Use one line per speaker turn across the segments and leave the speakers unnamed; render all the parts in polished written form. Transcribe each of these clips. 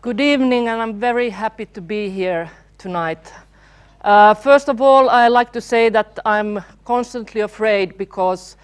Good evening, and I'm very happy to be here tonight. First of all, I like to say that I'm constantly afraid because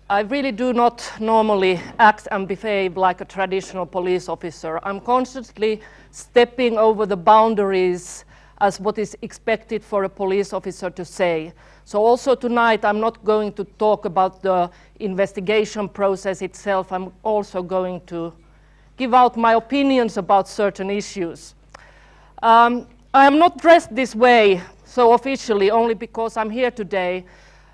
I really do not normally act and behave like a traditional police officer. I'm constantly stepping over the boundaries as what is expected for a police officer to say. So also tonight, I'm not going to talk about the investigation process itself. I'm also going to give out my opinions about certain issues. I am not dressed this way so officially only because I'm here today.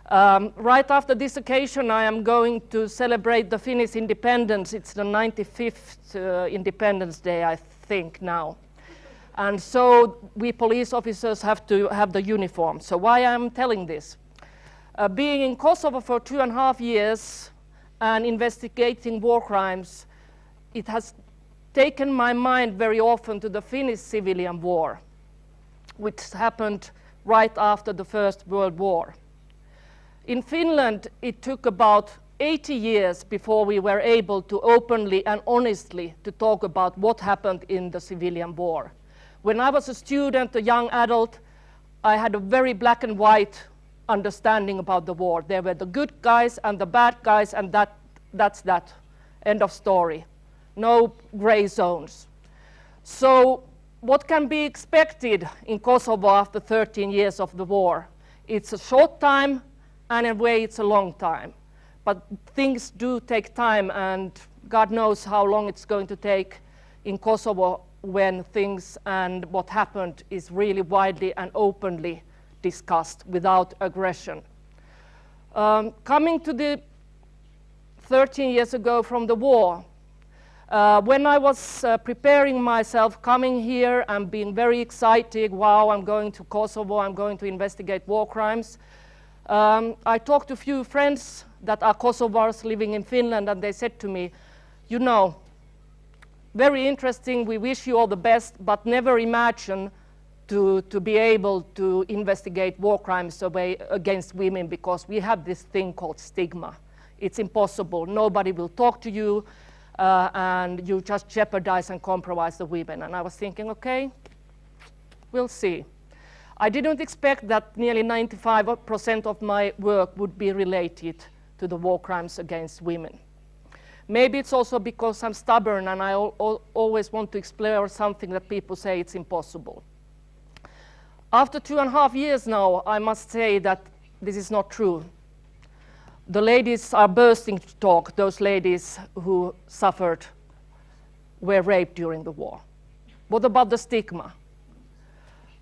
Right after this occasion, I am going to celebrate the Finnish independence. It's the 95th Independence Day, I think, now. And so we police officers have to have the uniform. So why I'm telling this? Being in Kosovo for 2.5 years and investigating war crimes, it has taken my mind very often to the Finnish civilian war, which happened right after the First World War. In Finland, it took about 80 years before we were able to openly and honestly to talk about what happened in the civilian war. When I was a student, a young adult, I had a very black and white understanding about the war. There were the good guys and the bad guys, and that's that. End of story. No gray zones. So what can be expected in Kosovo after 13 years of the war? It's a short time, and in a way it's a long time. But things do take time, and God knows how long it's going to take in Kosovo when things and what happened is really widely and openly discussed without aggression. Coming to the 13 years ago from the war, when I was preparing myself, coming here and being very excited, wow, I'm going to Kosovo, I'm going to investigate war crimes, I talked to a few friends that are Kosovars living in Finland, and they said to me, you know, very interesting, we wish you all the best, but never imagine to be able to investigate war crimes against women, because we have this thing called stigma. It's impossible, nobody will talk to you, and you just jeopardize and compromise the women. And I was thinking, okay, we'll see. I didn't expect that nearly 95% of my work would be related to the war crimes against women. Maybe it's also because I'm stubborn and I always want to explore something that people say it's impossible. After 2.5 years now, I must say that this is not true. The ladies are bursting to talk, those ladies who were raped during the war. What about the stigma?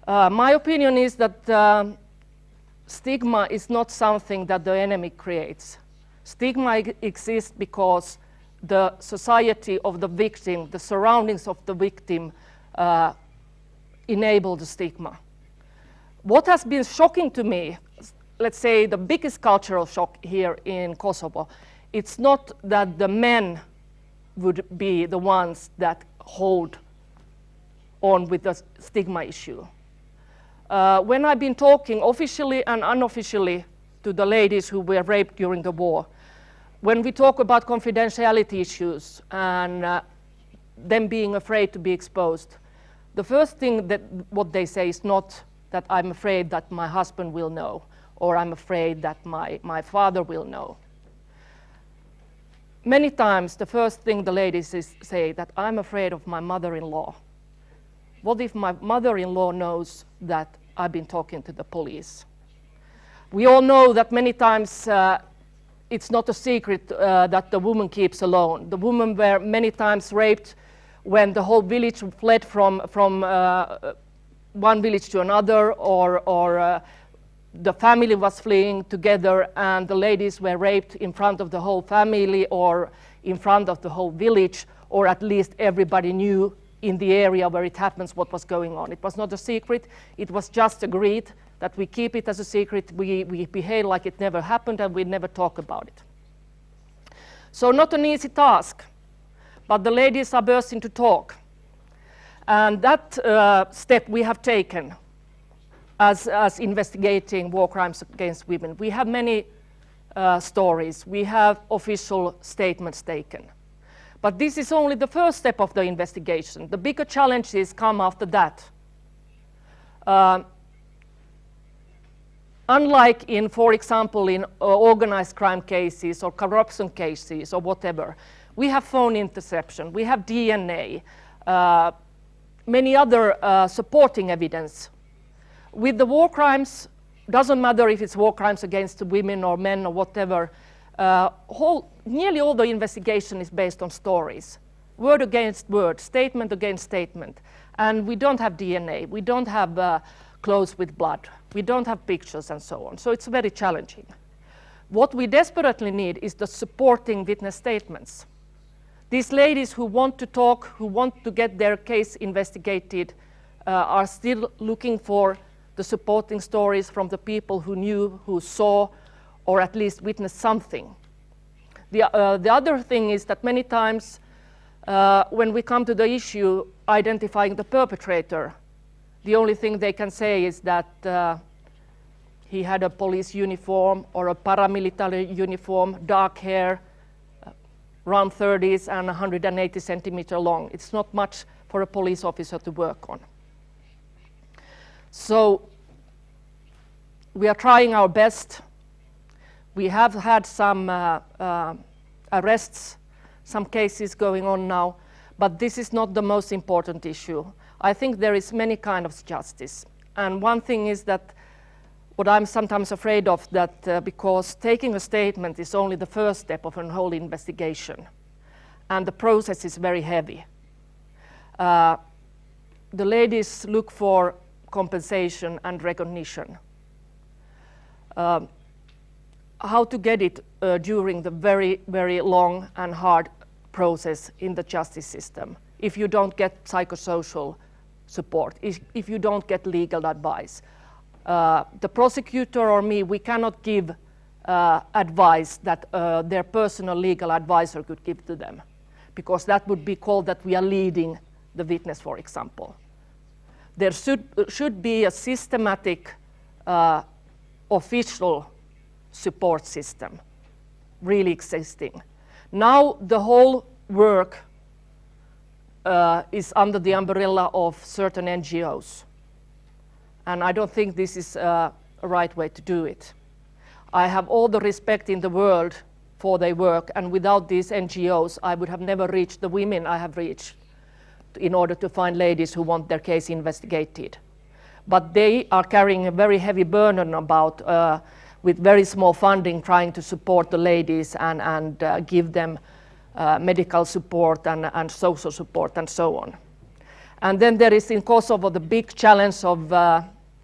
My opinion is that stigma is not something that the enemy creates. Stigma exists because the society of the victim, the surroundings of the victim enable the stigma. What has been shocking to me, let's say the biggest cultural shock here in Kosovo, it's not that the men would be the ones that hold on with the stigma issue. When I've been talking officially and unofficially to the ladies who were raped during the war, when we talk about confidentiality issues and them being afraid to be exposed, the first thing that what they say is not that I'm afraid that my husband will know, or I'm afraid that my father will know. Many times the first thing the ladies say that I'm afraid of my mother-in-law. What if my mother-in-law knows that I've been talking to the police? We all know that many times it's not a secret that the woman keeps alone. The women were many times raped when the whole village fled from one village to another, or the family was fleeing together and the ladies were raped in front of the whole family or in front of the whole village, or at least everybody knew in the area where it happens what was going on. It was not a secret, it was just agreed that we keep it as a secret, we behave like it never happened, and we never talk about it. So not an easy task, but the ladies are bursting to talk. And that step we have taken as investigating war crimes against women. We have many stories, we have official statements taken. But this is only the first step of the investigation. The bigger challenges come after that. Unlike in, for example, in organized crime cases or corruption cases or whatever, we have phone interception, we have DNA, many other supporting evidence. With the war crimes, doesn't matter if it's war crimes against women or men or whatever, nearly all the investigation is based on stories. Word against word, statement against statement. And we don't have DNA, we don't have clothes with blood, we don't have pictures and so on. So it's very challenging. What we desperately need is the supporting witness statements. These ladies who want to talk, who want to get their case investigated, are still looking for the supporting stories from the people who knew, who saw, or at least witnessed something. The other thing is that many times when we come to the issue identifying the perpetrator, the only thing they can say is that he had a police uniform or a paramilitary uniform, dark hair, around 30s and 180 centimeters long. It's not much for a police officer to work on. So we are trying our best. We have had some arrests, some cases going on now, but this is not the most important issue. I think there is many kinds of justice. And one thing is that what I'm sometimes afraid of, that because taking a statement is only the first step of a whole investigation, and the process is very heavy. The ladies look for compensation and recognition. How to get it during the very, very long and hard process in the justice system if you don't get psychosocial support, if you don't get legal advice. The prosecutor or me, we cannot give advice that their personal legal advisor could give to them, because that would be called that we are leading the witness, for example. There should be a systematic official support system really existing. Now the whole work is under the umbrella of certain NGOs. And I don't think this is a right way to do it. I have all the respect in the world for their work, and without these NGOs, I would have never reached the women I have reached in order to find ladies who want their case investigated. But they are carrying a very heavy burden about, with very small funding, trying to support the ladies and give them medical support and social support and so on. And then there is in Kosovo the big challenge of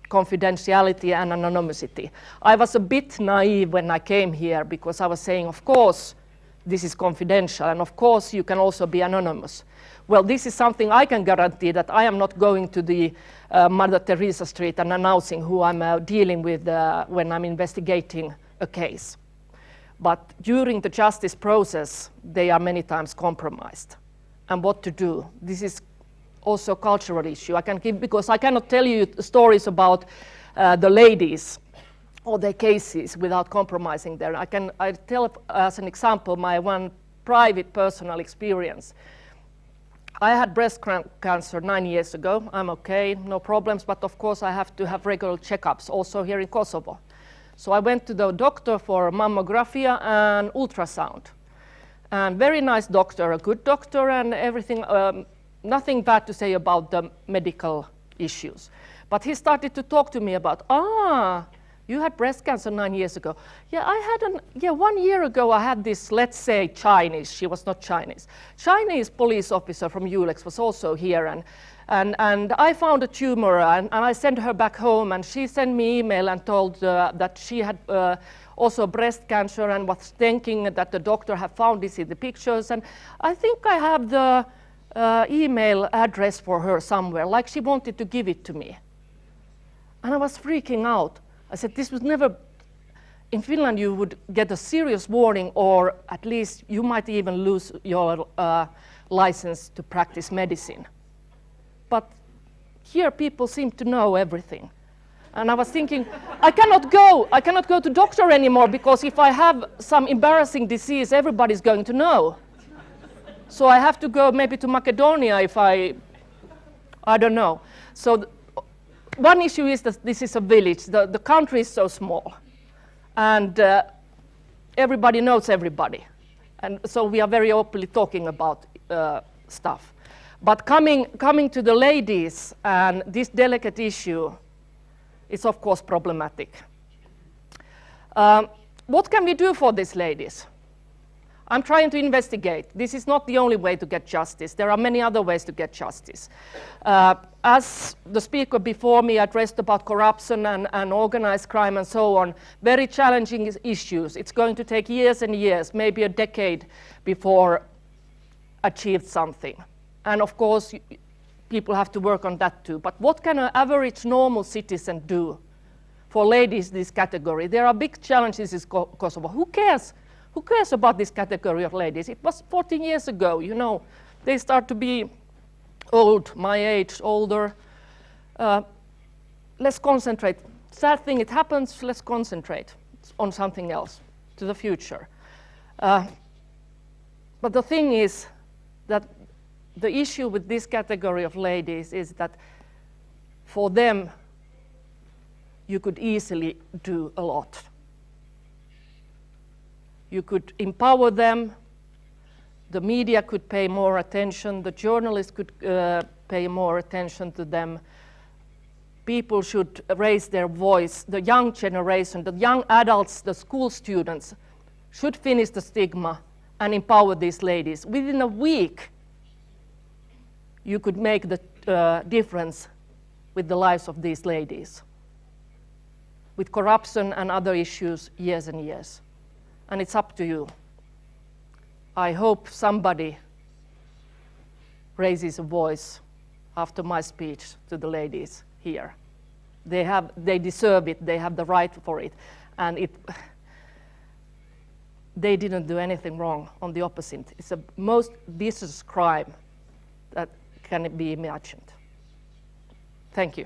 confidentiality and anonymity. I was a bit naive when I came here because I was saying, of course, this is confidential, and of course you can also be anonymous. Well, this is something I can guarantee, that I am not going to the Mother Teresa Street and announcing who I'm dealing with when I'm investigating a case. But during the justice process, they are many times compromised. And what to do? This is also a cultural issue. I can give, because I cannot tell you stories about the ladies or their cases without compromising them. I tell as an example my one private personal experience. I had breast cancer 9 years ago. I'm okay, no problems, but of course I have to have regular checkups also here in Kosovo. So I went to the doctor for mammography and ultrasound. And very nice doctor, a good doctor and everything, nothing bad to say about the medical issues. But he started to talk to me about, you had breast cancer 9 years ago. Yeah, 1 year ago I had this, let's say Chinese, she was not Chinese, Chinese police officer from Eulex was also here, and I found a tumor, and I sent her back home, and she sent me email and told that she had also breast cancer and was thinking that the doctor had found this in the pictures, and I think I have the email address for her somewhere, like she wanted to give it to me. And I was freaking out. I said, this was never, in Finland you would get a serious warning, or at least you might even lose your license to practice medicine. But here people seem to know everything. And I was thinking, I cannot go to doctor anymore, because if I have some embarrassing disease, everybody's going to know. So I have to go maybe to Macedonia if I don't know. So one issue is that this is a village. The country is so small. And everybody knows everybody. And so we are very openly talking about stuff. But coming to the ladies and this delicate issue is of course problematic. What can we do for these ladies? I'm trying to investigate. This is not the only way to get justice. There are many other ways to get justice. As the speaker before me addressed about corruption and organized crime and so on, very challenging issues. It's going to take years and years, maybe a decade before achieved something. And of course, people have to work on that too. But what can an average normal citizen do for ladies in this category? There are big challenges in Kosovo. Who cares? Who cares about this category of ladies? It was 14 years ago, you know. They start to be old, my age, older. Let's concentrate. Sad thing, it happens, let's concentrate on something else, to the future. But the thing is that the issue with this category of ladies is that for them, you could easily do a lot. You could empower them, the media could pay more attention, the journalists could pay more attention to them. People should raise their voice, the young generation, the young adults, the school students should finish the stigma and empower these ladies. Within a week, you could make the difference with the lives of these ladies. With corruption and other issues, years and years. And it's up to you. I hope somebody raises a voice after my speech to the ladies here. They deserve it, they have the right for it. And they didn't do anything wrong, on the opposite. It's the most vicious crime that can be imagined. Thank you.